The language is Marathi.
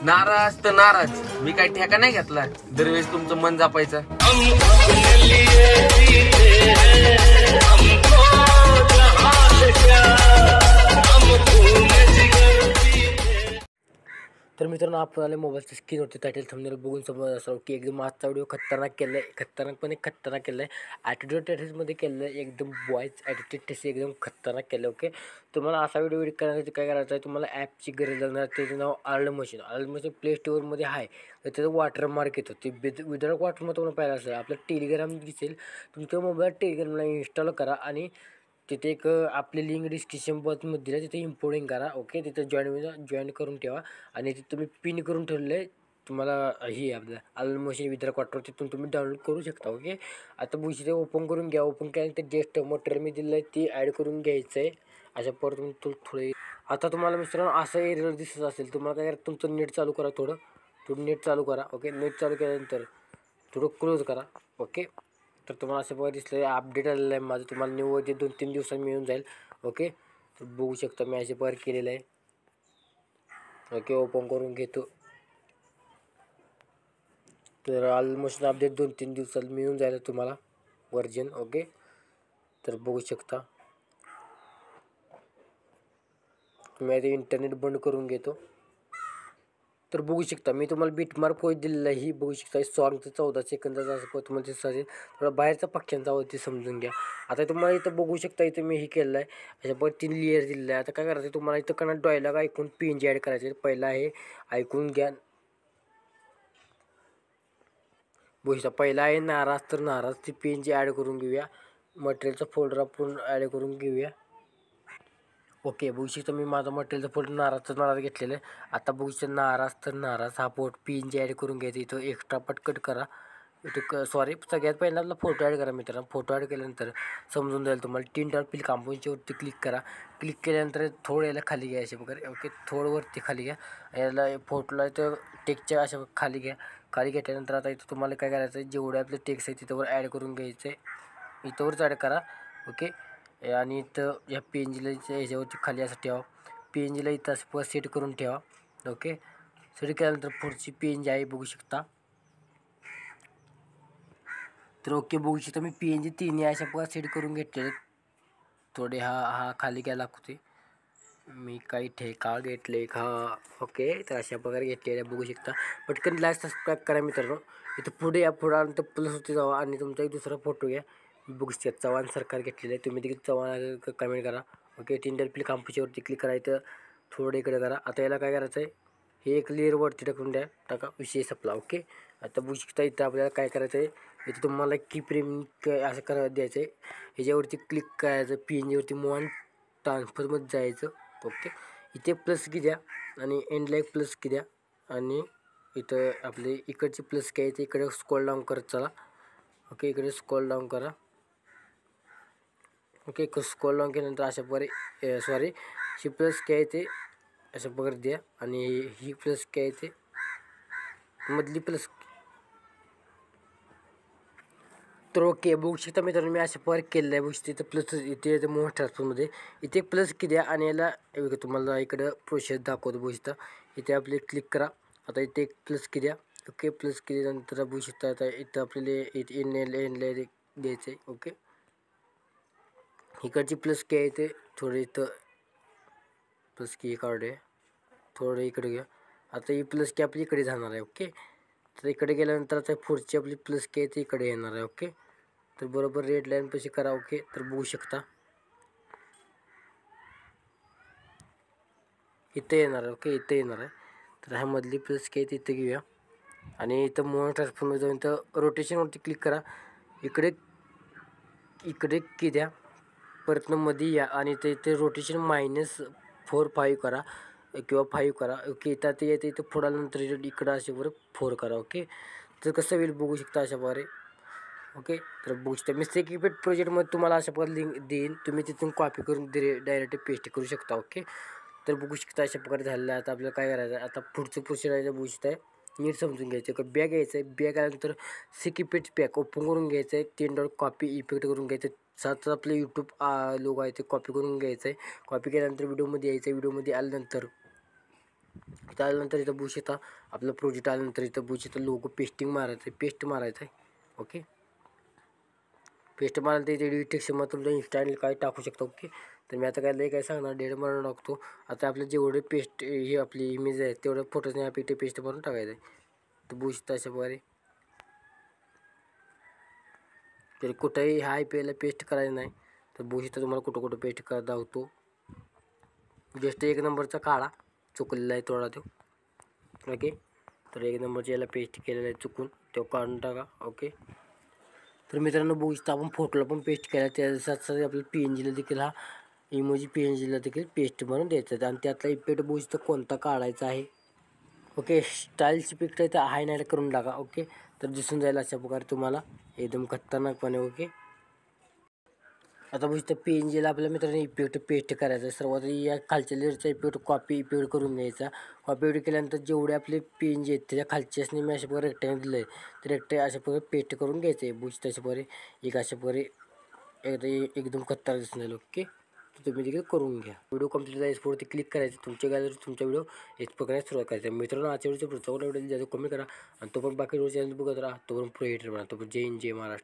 नाराज तर नाराज, मी काय ठेका नाही घेतला दरवेळेस तुमचं मन जपायचं. तर मित्रांनो, आपल्याला मोबाईलच्या स्क्रीनवरती टायटल थंबनेल बघून समजत असावं की एकदम आजचा व्हिडिओ खतरनाक केला आहे, खतरनाक केलं आहे. ॲटिट्यूड टेस्टमध्ये केलं आहे, एकदम बॉयज ॲटिट्यूड टेस्ट एकदम खतरनाक केलं. ओके, तुम्हाला असा व्हिडिओ एडिट करण्यासाठी काय करायचं आहे, तुम्हाला ॲपची गरज लागणार. त्याचं नाव आर्ल मशीन प्ले स्टोअरमध्ये आहे. तर त्याचं वॉटरमार्क येतो, ते विदाउट वॉटरमार्क तुम्हाला पाहिलं असेल. आपलं टेलिग्राम दिसेल, तुमच्या मोबाईल टेलिग्रामला इन्स्टॉल करा आणि तिथे एक आपली लिंक डिस्क्रिप्शन बॉक्समध्ये दिली, तिथे इम्पोर्टिंग करा. ओके, तिथे जॉईन करून ठेवा आणि तिथे तुम्ही पिन करून ठेवले तुम्हाला ही आपलं आर्ल मशीन विदाउट वॉटर, तिथून तुम्ही डाउनलोड करू शकता. ओके, आता बुशी ते ओपन करून घ्या. ओपन केल्यानंतर जेस्ट मटेरियल मी दिलं आहे ती ॲड करून घ्यायचं आहे. अशा परत तुम्ही थोडे आता तुम्हाला मित्रांनो असं एरर दिसत असेल, तुम्हाला काय करा, तुमचं नेट चालू करा, थोडं नेट चालू करा. ओके, नेट चालू केल्यानंतर थोडं क्लोज करा. ओके, तर तुम्हाला असं बघा दिसलं आहे अपडेट आलेलं आहे माझं, तुम्हाला न्यू 2-3 दिवसांनी मिळून जाईल. ओके, तर बघू शकता मी असे बघा केलेलं आहे. ओके, ओपन करून घेतो. तर ऑलमोस्ट अपडेट 2-3 दिवसात मिळून जाईल तुम्हाला व्हर्जन. ओके, तर बघू शकता. मी आता इंटरनेट बंद करून घेतो. तर बघू शकता मी तुम्हाला बीटमार्क पोच दिलेला आहे, ही बघू शकता. सॉन्गचं 14 सेकंदाचा असं तुम्हाला दिसत असेल. थोडा बाहेरचा पक्ष्यांचा आवाज ते समजून घ्या. आता तुम्हाला इथं बघू शकता, इथं मी हे केलं आहे, अशा पण 3 लेअर दिलेलं आहे. आता काय करायचं, तुम्हाला इथं करणं डायलॉग ऐकून PNG ॲड करायचे. पहिला आहे ऐकून घ्या. बघू शकता, पहिला आहे नाराज तर नाराज, ती PNG ॲड करून घेऊया. मटेरियलचा फोल्डर आपण ॲड करून घेऊया. ओके, बघू शकता मी माझा मटेरियलचा फोल्डर नाराज घेतलेलं आहे. आता बघू शकता नाराज तर नाराज हा PNG ॲड करून घ्यायचा. इथं एक्स्ट्रा पार्ट कट करा. इथं सगळ्यात पहिला आपला फोटो ॲड करा मित्रांनो. फोटो ॲड केल्यानंतर समजून जाईल तुम्हाला. 3 डॉट पिल कंपोजवरती क्लिक करा. क्लिक केल्यानंतर थोडं याला खाली घ्या अशा प्रकारे. ओके, थोडं वरती खाली घ्या. याला फोटोला इथं टेक्स्टच्या अशा खाली घ्या. खाली घेतल्यानंतर आता इथं तुम्हाला काय करायचं आहे, जेवढे आपले टेक्स्ट आहे तिथंवर ॲड करून घ्यायचं आहे. इथंवरच ॲड करा. ओके, आणि इथं या PNGला ह्याच्यावरती खाली असं ठेवा. PNGला इथं असं सेट करून ठेवा. ओके, सेट केल्यानंतर पुढची PNG आहे बघू शकता. तर ओके, बघू शकता मी PNG तिन्ही अशा प्रकारे सेट करून घेतलेले. थोडे हा खाली घ्यायला लागते. मी काही ठेका घेतले का. ओके, तर अशा प्रकारे घेतलेले बघू शकता. पटकन लाईक सबस्क्राईब करा मित्रांनो. इथं पुढे या, पुढं आल्यानंतर प्लसवरती जावा आणि तुमचा एक दुसरा फोटो घ्या. बघू शकता चव्हाण सरकार घेतलेलं आहे, तुम्ही देखील चव्हाण कमेंट करा. ओके, 3 डॉट पिल कंपोजवरती क्लिक करायचं, थोडं इकडे करा. आता याला काय करायचं आहे, हे एक लेअर वरती टाकून टाका, विषय संपला. ओके, आता बघू शकता इथं आपल्याला काय करायचं आहे, इथं तुम्हाला की प्रेम असं द्यायचं आहे. ह्याच्यावरती क्लिक करायचं, PNGवरती मूव अँड ट्रान्सफरमध्ये जायचं. ओके, इथे प्लस की द्या आणि एंडला एक प्लस की द्या आणि इथं आपले इकडचे प्लस की आहे ते इकडे स्क्रॉल डाऊन करत चला. ओके, इकडे स्क्रॉल डाऊन करा. ओके, स्क्रॉल डाऊन केल्यानंतर अशा प्रकारे ही प्लस की आहे ते अशा प्रकारे द्या आणि ही प्लस की आहे ते मधली प्लस. तर ओके, बघू शकता मित्रांनो मी अशा प्रकारे केलेलं आहे. बघू शकता इथं प्लस, इथे मोठ्या ट्रान्सफरमध्ये इथे प्लस की द्या आणि याला तुम्हाला इकडं प्रोसेस दाखवतो. बघू शकता इथे आपले क्लिक करा. आता इथे एक प्लस की द्या. ओके, प्लस की दिल्यानंतर बघू शकता आता इथं आपल्याला एंडला द्यायचं आहे. ओके, इकडची प्लस की आहे ते थोडं इथं प्लस की काढू आहे, थोडं इकडे घ्या. आता ही प्लस की आपली इकडे जाणार आहे. ओके, तर इकडे गेल्यानंतर आता पुढची आपली प्लस की आहे ती इकडे येणार आहे. ओके, तर बरोबर रेड लाईन कशी करा. ओके, तर बघू शकता इथे येणार आहे. ओके, इथे येणार आहे. तर ह्यामधली प्लस की आहे ती इथे घेऊया आणि इथं मूव ट्रान्सफॉर्ममध्ये जाऊन इथं रोटेशनवरती क्लिक करा. इकडे की द्या, परत मध्ये या आणि ते रोटेशन -4-5 करा किंवा 5 करा. ओके, इथं ते येते इथं पुढं आल्यानंतर इकडं असे बरं 4 करा. ओके, तर कसं होईल बघू शकता अशा प्रकारे. ओके, तर बघू शकता मी सेकिपेट प्रोजेक्टमध्ये तुम्हाला अशा प्रकारे लिंक देईन, तुम्ही तिथून कॉपी करून डायरेक्ट पेस्ट करू शकता. ओके, तर बघू शकता अशा प्रकारे झालेलं आहे. आता आपल्याला काय करायचं आहे, आता पुढचं प्रोसिजर बघू शकता नीट समजून घ्यायचं. का बॅग घ्यायचं आहे, बॅग आल्यानंतर सेकिपेट पॅक ओपन करून घ्यायचं आहे, 3 डॉट कॉपी इफेक्ट करून घ्यायचं. साथ आपलं यूट्यूब लोगो आहे ते कॉपी करून घ्यायचं आहे. कॉपी केल्यानंतर व्हिडिओमध्ये यायचं आहे. व्हिडिओमध्ये आल्यानंतर त्यानंतर इथं बुश येतं आपलं प्रोजेक्ट आल्यानंतर इथं बुश इथं लोगो पेस्टिंग मारायचं आहे, पेस्ट मारायचं आहे. ओके, पेस्ट मारायला ते एडिट टेक्स्चर मग तुमचं इन्स्टाईल काय टाकू शकता. ओके, तर मी आता काय सांगणार डेट मारून टाकतो. आता आपलं जेवढे पेस्ट ही आपली इमेज आहे तेवढं फोटोज नाही आपली पेस्ट मारून टाकायचं आहे. तर बुश तशा प्रकारे तरी कुठेही हा IPLला पेस्ट करायचं नाही. तर बुश इथं तुम्हाला कुठं कुठं पेस्ट करत दाखवतो. जस्ट एक नंबरचा काढा चुकलेला आहे थोडा तो. ओके, तर एक नंबरच्या याला पेस्ट केलेला आहे चुकून, तो काढून टाका. ओके, तर मित्रांनो बघू शकता आपण फोटोला पण पेस्ट केला, त्या साथ आपल्याला PNGला देखील हा इमोजी PNGला देखील पेस्ट म्हणून द्यायचं आहे. आणि त्यातला इफेक्ट बघू शकता कोणता काढायचा आहे. ओके, स्टाईल्स इफेक्ट आहे तर हायलाइट करून टाका. ओके, तर दिसून जाईल अशा प्रकारे तुम्हाला एकदम खतरनाकपणे. ओके, आता बघू शकता PNGला आपल्या मित्रांनो इफेक्ट पेस्ट करायचा आहे. सर्वात या खालच्या लेअरचा इफेक्ट कॉपी इफेक्ट करून घ्यायचा. कॉपी इफेक्ट केल्यानंतर जेवढे आपले PNG आहेत त्याच्या खालच्यासनी मी अशा प्रकारे रेक्टँगल दिलं आहे, ते रेक्टँगल अशा प्रकारे पेस्ट करून घ्यायचं आहे. बघू शकता अशा प्रकारे एक अशा प्रकारे एकदम खतरनाक दिसून जाईल. ओके, तर तुम्ही देखील करून घ्या. व्हिडिओ कंप्लीट झाला एक्सपोर्टवरती क्लिक करायचं, तुमच्या गॅलरीत तुमचा व्हिडिओ एक्सपोर्ट करण्यास सुरुवात करायची. मित्रांनो आजच्या व्हिडिओचा पुढचा व्हिडिओ ज्याचं कमेंट करा आणि तो पण बाकी व्हिडिओ चॅनल बघत राहा. तो पण प्रो एडिटर बना. तो पण जय हिंद जय महाराष्ट्र.